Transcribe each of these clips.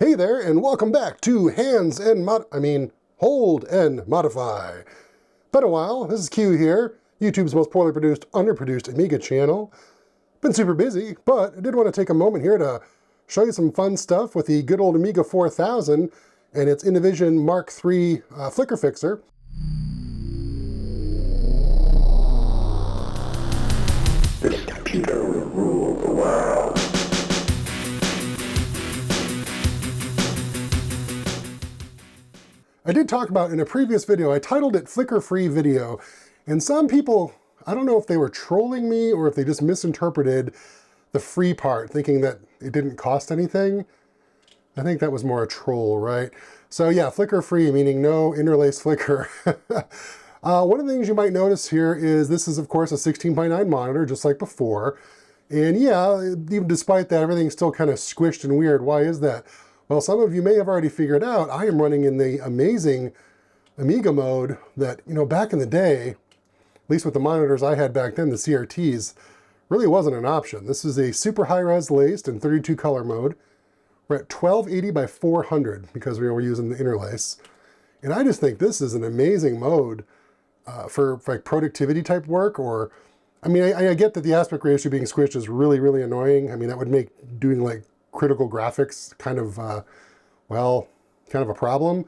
Hey there, and welcome back to Hold and Modify. Been a while, this is Q here, YouTube's most poorly produced, underproduced Amiga channel. Been super busy, but I did want to take a moment here to show you some fun stuff with the good old Amiga 4000 and its Innovision Mark III flicker fixer. This computer will rule the world. I did talk about in a previous video, I titled it Flicker Free Video, and some people, I don't know if they were trolling me or if they just misinterpreted the free part, thinking that it didn't cost anything. I think that was more a troll, right? So yeah, flicker free, meaning no interlace flicker. One of the things you might notice here is this is, of course, a 16:9 monitor, just like before. And yeah, even despite that, everything's still kind of squished and weird. Why is that? Well, some of you may have already figured out, I am running in the amazing Amiga mode that, you know, back in the day, at least with the monitors I had back then, the CRTs, really wasn't an option. This is a super high-res laced in 32 color mode. We're at 1280 by 400 because we were using the interlace. And I just think this is an amazing mode for like productivity type work, or, I mean, I get that the aspect ratio being squished is really, really annoying. I mean, that would make doing like critical graphics kind of, well, kind of a problem.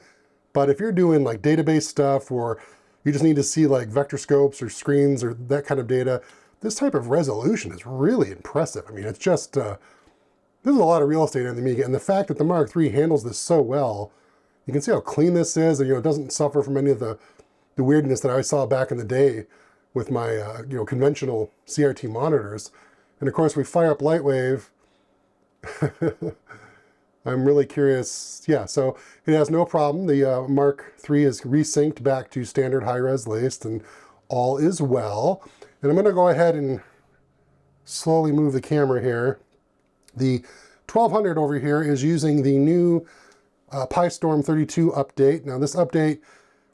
But if you're doing like database stuff, or you just need to see like vector scopes or screens or that kind of data, this type of resolution is really impressive. I mean, it's just, there's a lot of real estate on the Amiga, and the fact that the Mark III handles this so well, you can see how clean this is, and, you know, it doesn't suffer from any of the weirdness that I saw back in the day with my, you know, conventional CRT monitors. And of course, we fire up LightWave. I'm really curious. Yeah, so it has no problem. The Mark III is resynced back to standard high-res laced, and all is well. And I'm going to go ahead and slowly move the camera here. The 1200 over here is using the new PyStorm 32 update. Now this update,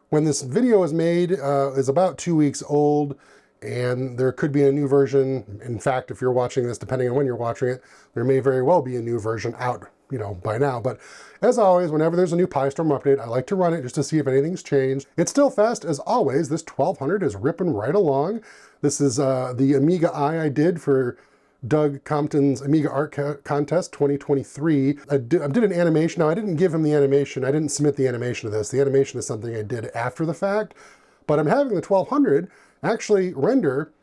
when this video is made, is about 2 weeks old, and there could be a new version. In fact, if you're watching this, depending on when you're watching it, there may very well be a new version out, you know, by now. But as always, whenever there's a new PyStorm update, I like to run it just to see if anything's changed. It's still fast as always. This 1200 is ripping right along. This is the Amiga I did for Doug Compton's Amiga Art Contest 2023. I did an animation. Now, I didn't give him the animation. I didn't submit the animation to this. The animation is something I did after the fact. But I'm having the 1200 actually render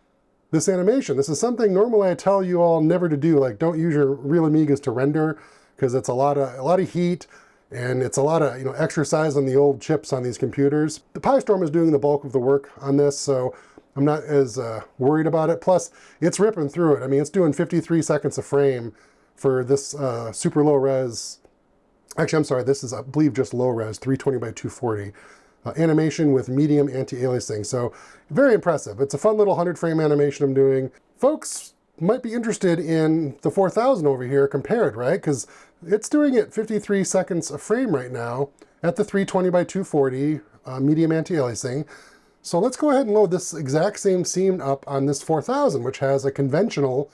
this animation. This is something normally I tell you all never to do. Like, don't use your real Amigas to render, because it's a lot of heat, and it's a lot of, you know, exercise on the old chips on these computers. The PyStorm is doing the bulk of the work on this, so I'm not as worried about it. Plus, it's ripping through it. I mean, it's doing 53 seconds a frame for this super low res. Actually, I'm sorry, this is, I believe, just low res, 320 by 240. Animation with medium anti-aliasing. So very impressive. It's a fun little 100 frame animation I'm doing. Folks might be interested in the 4000 over here compared, right? Because it's doing it 53 seconds a frame right now at the 320 by 240 medium anti-aliasing. So let's go ahead and load this exact same scene up on this 4000, which has a conventional,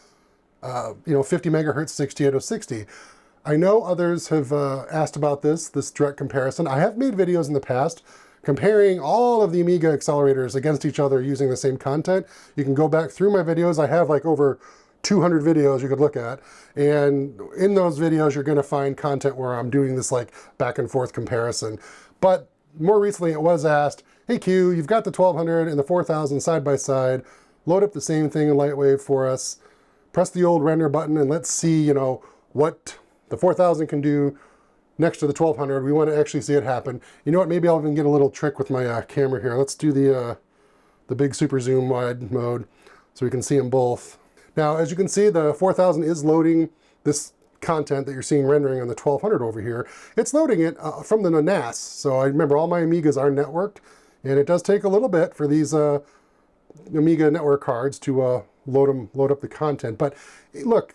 you know, 50 megahertz 68060. I know others have asked about this direct comparison. I have made videos in the past comparing all of the Amiga accelerators against each other using the same content. You can go back through my videos. I have like over 200 videos you could look at. And in those videos, you're gonna find content where I'm doing this like back and forth comparison. But more recently it was asked, hey Q, you've got the 1200 and the 4000 side by side. Load up the same thing in LightWave for us. Press the old render button and let's see, you know, what the 4000 can do next to the 1200. We want to actually see it happen. You know what? Maybe I'll even get a little trick with my camera here. Let's do the big super zoom wide mode so we can see them both. Now, as you can see, the 4000 is loading this content that you're seeing rendering on the 1200 over here. It's loading it from the NAS. So I remember all my Amigas are networked, and it does take a little bit for these Amiga network cards to load up the content. But look,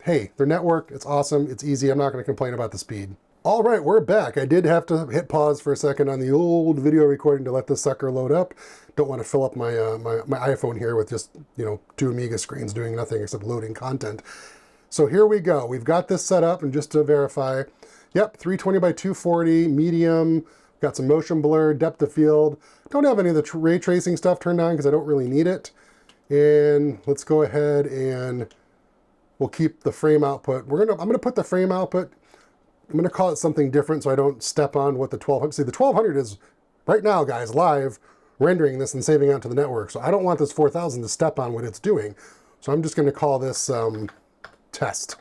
hey, they're networked. It's awesome. It's easy. I'm not going to complain about the speed. All right, we're back. I did have to hit pause for a second on the old video recording to let this sucker load up. Don't want to fill up my my iPhone here with just, you know, 2 Amiga screens doing nothing except loading content. So here we go. We've got this set up, and just to verify, Yep, 320 by 240, medium, got some motion blur, depth of field. Don't have any of the ray tracing stuff turned on because I don't really need it. And let's go ahead and we'll keep the frame output. I'm gonna put the frame output, I'm gonna call it something different so I don't step on what the 1200, see the 1200 is right now, guys, live rendering this and saving out to the network. So I don't want this 4000 to step on what it's doing. So I'm just gonna call this test.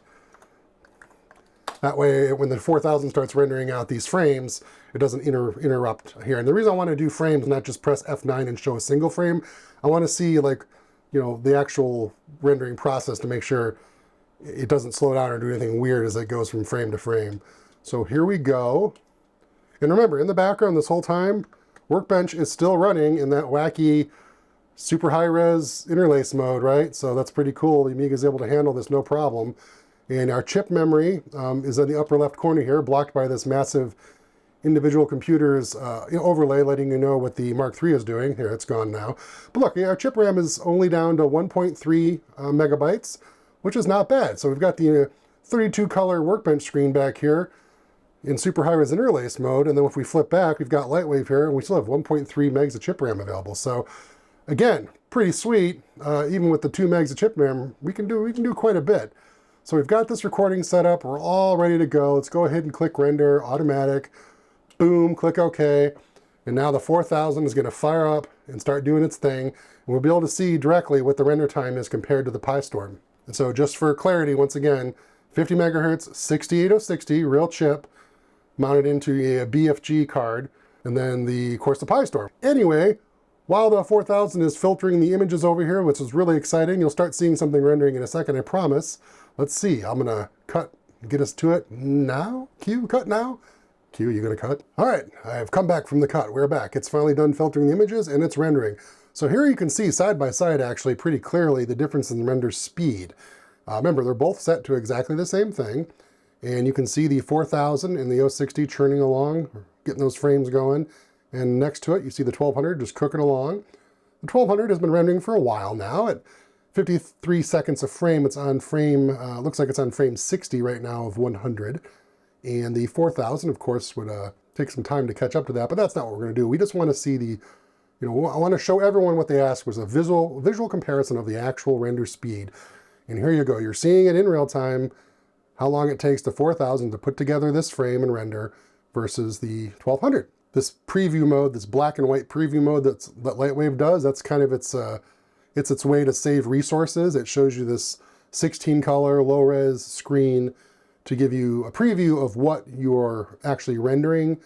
That way, when the 4000 starts rendering out these frames, it doesn't interrupt here. And the reason I want to do frames, not just press F9 and show a single frame, I want to see, like, you know, the actual rendering process to make sure it doesn't slow down or do anything weird as it goes from frame to frame. So here we go. And remember, in the background this whole time, Workbench is still running in that wacky super high-res interlace mode, right? So that's pretty cool. The Amiga is able to handle this no problem. And our chip memory is in the upper left corner here, blocked by this massive individual computers overlay, letting you know what the Mark III is doing. Here, it's gone now. But look, our chip RAM is only down to 1.3 megabytes, which is not bad. So we've got the 32 color Workbench screen back here in super high-res interlace mode. And then if we flip back, we've got LightWave here, and we still have 1.3 megs of chip RAM available. So again, pretty sweet. Even with the 2 megs of chip RAM, we can do quite a bit. So we've got this recording set up. We're all ready to go. Let's go ahead and click render, automatic. Boom, click OK. And now the 4000 is going to fire up and start doing its thing. And we'll be able to see directly what the render time is compared to the PyStorm. And so just for clarity, once again, 50 megahertz, 68060, real chip, mounted into a BFG card. And then of course, the PyStorm. Anyway, while the 4000 is filtering the images over here, which is really exciting, you'll start seeing something rendering in a second, I promise. Let's see, I'm gonna get us to it now. Q, cut now. Q, you gonna cut? All right, I've come back from the cut. We're back. It's finally done filtering the images and it's rendering. So here you can see side by side actually pretty clearly the difference in render speed. Remember, they're both set to exactly the same thing. And you can see the 4000 and the 060 churning along, getting those frames going. And next to it, you see the 1200 just cooking along. The 1200 has been rendering for a while now. At 53 seconds a frame, it's on frame, looks like it's on frame 60 right now of 100. And the 4000, of course, would take some time to catch up to that, but that's not what we're gonna do. We just wanna see the, I wanna show everyone what they asked was a visual comparison of the actual render speed. And here you go, you're seeing it in real time, how long it takes the 4000 to put together this frame and render versus the 1200. This preview mode, this black and white preview mode that LightWave does, that's kind of its way to save resources. It shows you this 16 color low res screen to give you a preview of what you're actually rendering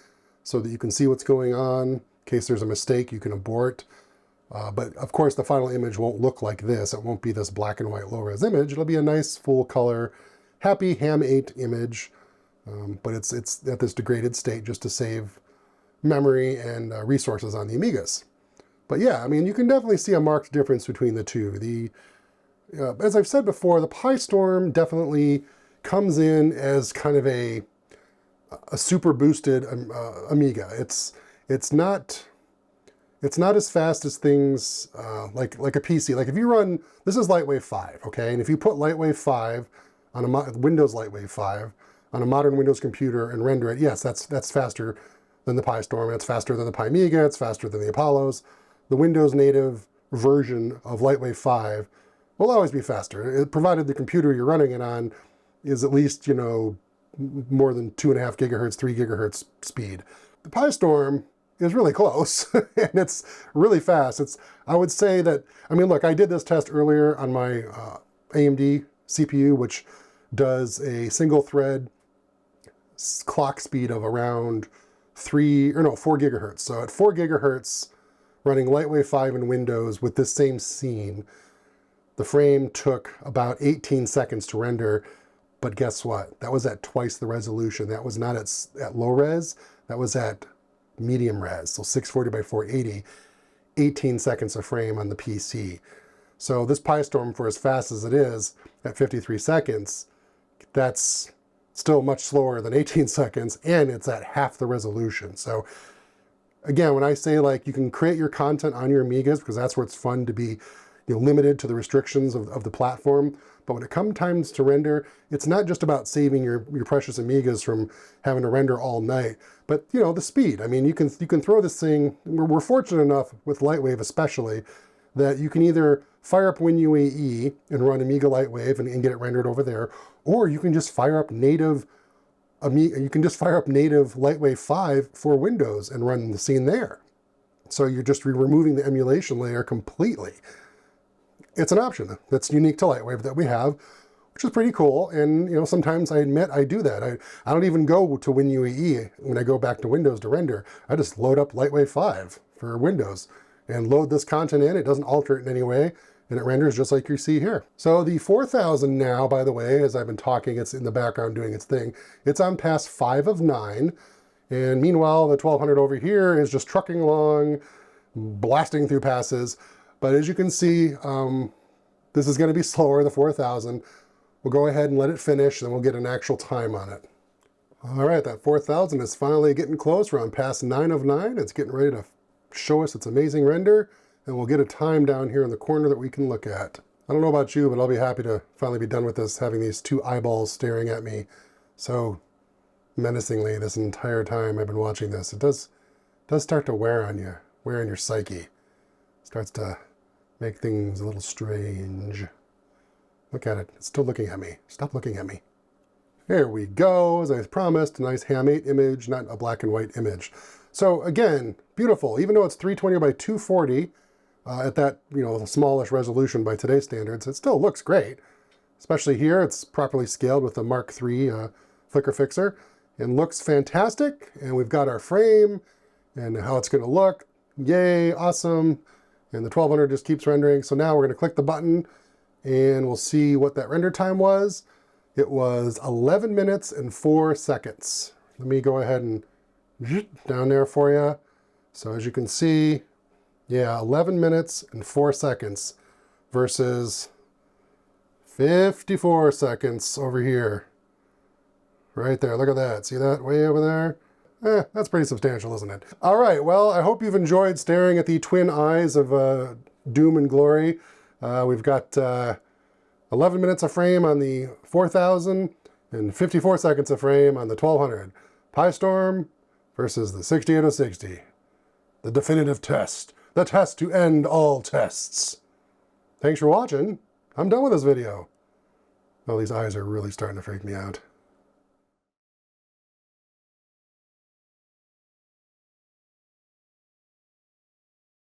so that you can see what's going on. In case there's a mistake, you can abort. But of course, the final image won't look like this. It won't be this black and white low res image. It'll be a nice full color, happy ham 8 image. But it's at this degraded state just to save memory and resources on the Amigas. But yeah, I mean, you can definitely see a marked difference between the two. As I've said before, the PyStorm definitely comes in as kind of a super boosted Amiga. It's not as fast as things like a PC. Like if you run, this is LightWave 5, okay? And if you put LightWave 5 on a Windows LightWave 5 on a modern Windows computer and render it, yes, that's faster than the PyStorm. It's faster than the Amiga. It's faster than the Apollos. The Windows native version of LightWave 5 will always be faster, provided the computer you're running it on is at least, more than 2.5 gigahertz, 3 gigahertz speed. The PyStorm is really close, and it's really fast. I would say that, I mean, look, I did this test earlier on my AMD CPU, which does a single thread clock speed of around 4 gigahertz. So at 4 gigahertz, running LightWave 5 in Windows with this same scene, the frame took about 18 seconds to render, but guess what? That was at twice the resolution. That was not at low res, that was at medium res, so 640 by 480, 18 seconds a frame on the PC. So this PyStorm, for as fast as it is, at 53 seconds, that's still much slower than 18 seconds, and it's at half the resolution. So again, when I say like you can create your content on your Amigas, because that's where it's fun to be, limited to the restrictions of the platform. But when it comes times to render, it's not just about saving your precious Amigas from having to render all night, but the speed. I mean, you can throw this thing. We're fortunate enough with LightWave especially that you can either fire up WinUAE and run Amiga LightWave and get it rendered over there, or you can just fire up native LightWave 5 for Windows and run the scene there. So you're just removing the emulation layer completely. It's an option that's unique to LightWave that we have, which is pretty cool. And sometimes I admit I do that. I don't even go to WinUAE when I go back to Windows to render. I just load up LightWave 5 for Windows and load this content in. It doesn't alter it in any way, and it renders just like you see here. So the 4000 now, by the way, as I've been talking, it's in the background doing its thing. It's on pass 5 of 9. And meanwhile, the 1200 over here is just trucking along, blasting through passes. But as you can see, this is going to be slower, the 4000. We'll go ahead and let it finish, and we'll get an actual time on it. All right, that 4000 is finally getting close. We're on pass 9 of 9. It's getting ready to show us its amazing render, and we'll get a time down here in the corner that we can look at. I don't know about you, but I'll be happy to finally be done with this, having these two eyeballs staring at me so menacingly this entire time I've been watching this. It does start to wear on you, wear on your psyche. Starts to make things a little strange. Look at it. It's still looking at me. Stop looking at me. There we go. As I promised, a nice Ham 8 image, not a black and white image. So again, beautiful. Even though it's 320 by 240 at that smallish resolution by today's standards, it still looks great. Especially here, it's properly scaled with the Mark III flicker fixer, and looks fantastic. And we've got our frame and how it's going to look. Yay, awesome. And the 1200 just keeps rendering. So now we're going to click the button and we'll see what that render time was. It was 11 minutes and 4 seconds. Let me go ahead and down there for you. So as you can see, yeah, 11 minutes and 4 seconds versus 54 seconds over here. Right there, look at that. See that way over there? That's pretty substantial, isn't it? All right, well, I hope you've enjoyed staring at the twin eyes of doom and glory. We've got 11 minutes of frame on the 4000 and 54 seconds of frame on the 1200. PyStorm versus the 68060. The definitive test. The test to end all tests. Thanks for watching. I'm done with this video. Oh, these eyes are really starting to freak me out.